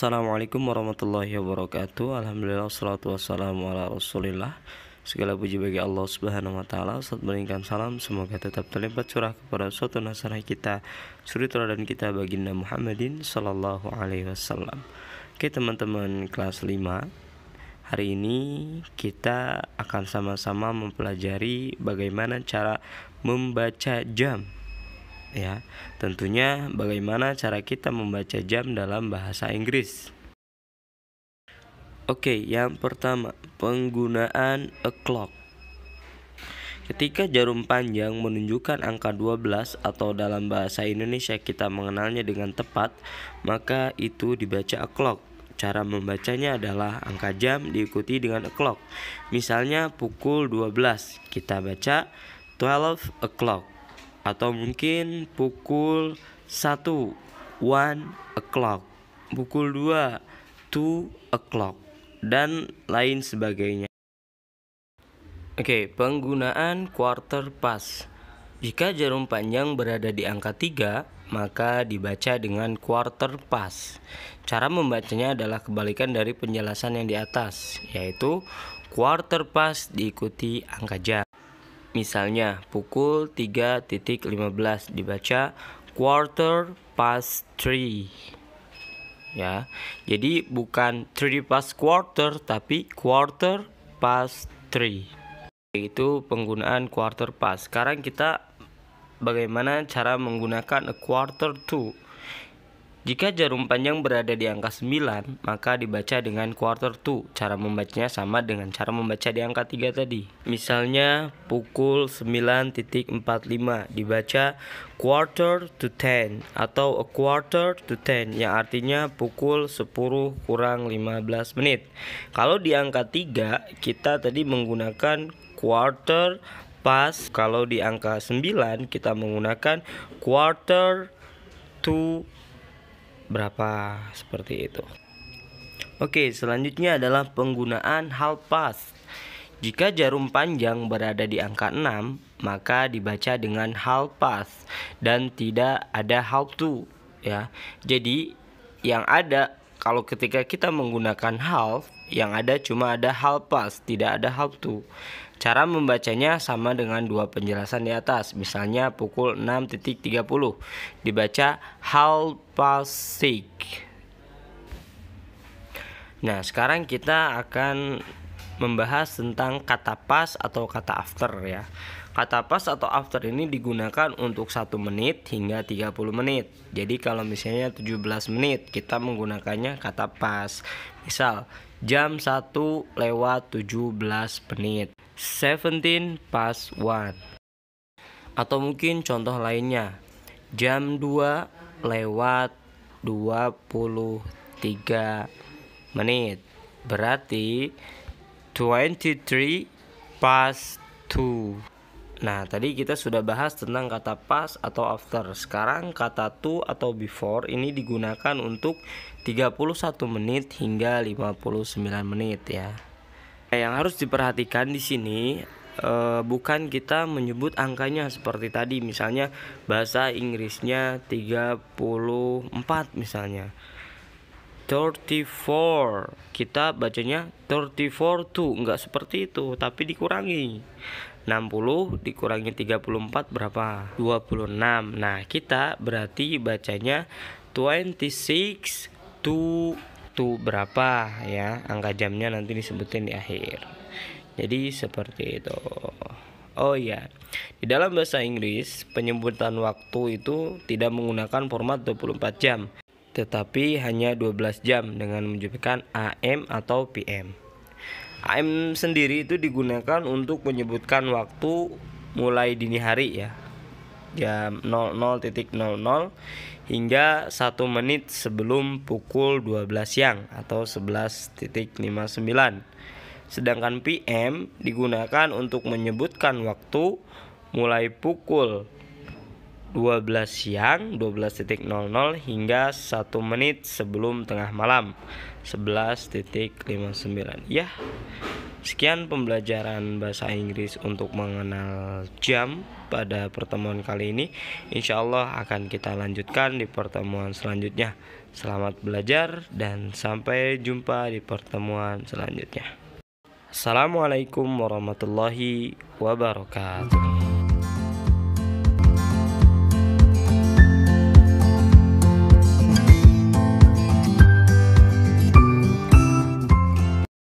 Assalamualaikum warahmatullahi wabarakatuh. Alhamdulillah wassalatu wassalamu ala rasulillah. Segala puji bagi Allah subhanahu wa ta'ala. Saat meninggikan salam, semoga tetap terlibat curah kepada suatu nasrah kita, suri teladan kita baginda Muhammadin sallallahu alaihi wasallam. Oke teman-teman kelas 5, hari ini kita akan sama-sama mempelajari bagaimana cara membaca jam. Ya, tentunya bagaimana cara kita membaca jam dalam bahasa Inggris. Oke, yang pertama, penggunaan a clock. Ketika jarum panjang menunjukkan angka 12 atau dalam bahasa Indonesia kita mengenalnya dengan tepat, maka itu dibaca a clock. Cara membacanya adalah angka jam diikuti dengan a clock. Misalnya pukul 12, kita baca 12 o'clock. Atau mungkin pukul 1, 1 o'clock, pukul 2, 2 o'clock, dan lain sebagainya. Oke, penggunaan quarter past. Jika jarum panjang berada di angka 3, maka dibaca dengan quarter past. Cara membacanya adalah kebalikan dari penjelasan yang di atas, yaitu quarter past diikuti angka jam. Misalnya pukul 3.15 dibaca quarter past 3. Ya. Jadi bukan 3 past quarter tapi quarter past 3. Itu penggunaan quarter past. Sekarang kita bagaimana cara menggunakan a quarter to. Jika jarum panjang berada di angka 9, maka dibaca dengan quarter to. Cara membacanya sama dengan cara membaca di angka 3 tadi. Misalnya pukul 9.45 dibaca quarter to 10 atau a quarter to 10 yang artinya pukul 10 kurang 15 menit. Kalau di angka 3 kita tadi menggunakan quarter past. Kalau di angka 9 kita menggunakan quarter to berapa, seperti itu. Oke, selanjutnya adalah penggunaan half past. Jika jarum panjang berada di angka 6, maka dibaca dengan half past dan tidak ada half to, ya. Jadi yang ada kalau ketika kita menggunakan half, yang ada cuma ada half past, tidak ada half to. Cara membacanya sama dengan dua penjelasan di atas. Misalnya pukul 6.30 dibaca half past 6. Nah, sekarang kita akan membahas tentang kata pas atau kata after, ya. Kata pas atau after ini digunakan untuk 1 menit hingga 30 menit. Jadi kalau misalnya 17 menit kita menggunakannya kata pas. Misal jam 1 lewat 17 menit, 17 past 1. Atau mungkin contoh lainnya, jam 2 lewat 23 menit, berarti 23 past 2. Nah, tadi kita sudah bahas tentang kata pas atau after. Sekarang kata to atau before ini digunakan untuk 31 menit hingga 59 menit, ya. Yang harus diperhatikan di sini bukan kita menyebut angkanya seperti tadi. Misalnya bahasa Inggrisnya 34 misalnya. 34, kita bacanya 34 tuh, enggak seperti itu, tapi dikurangi. 60 dikurangi 34 berapa? 26. Nah, kita berarti bacanya 26 to berapa, ya. Angka jamnya nanti disebutin di akhir. Jadi seperti itu. Oh ya, di dalam bahasa Inggris penyebutan waktu itu tidak menggunakan format 24 jam, tetapi hanya 12 jam dengan menyebutkan AM atau PM. AM sendiri itu digunakan untuk menyebutkan waktu mulai dini hari, ya. Jam 00.00 hingga 1 menit sebelum pukul 12 siang atau 11.59. Sedangkan PM digunakan untuk menyebutkan waktu mulai pukul 12 siang 12.00 hingga 1 menit sebelum tengah malam 11.59. Ya, sekian pembelajaran bahasa Inggris untuk mengenal jam pada pertemuan kali ini. Insya Allah akan kita lanjutkan di pertemuan selanjutnya. Selamat belajar dan sampai jumpa di pertemuan selanjutnya. Assalamualaikum warahmatullahi wabarakatuh.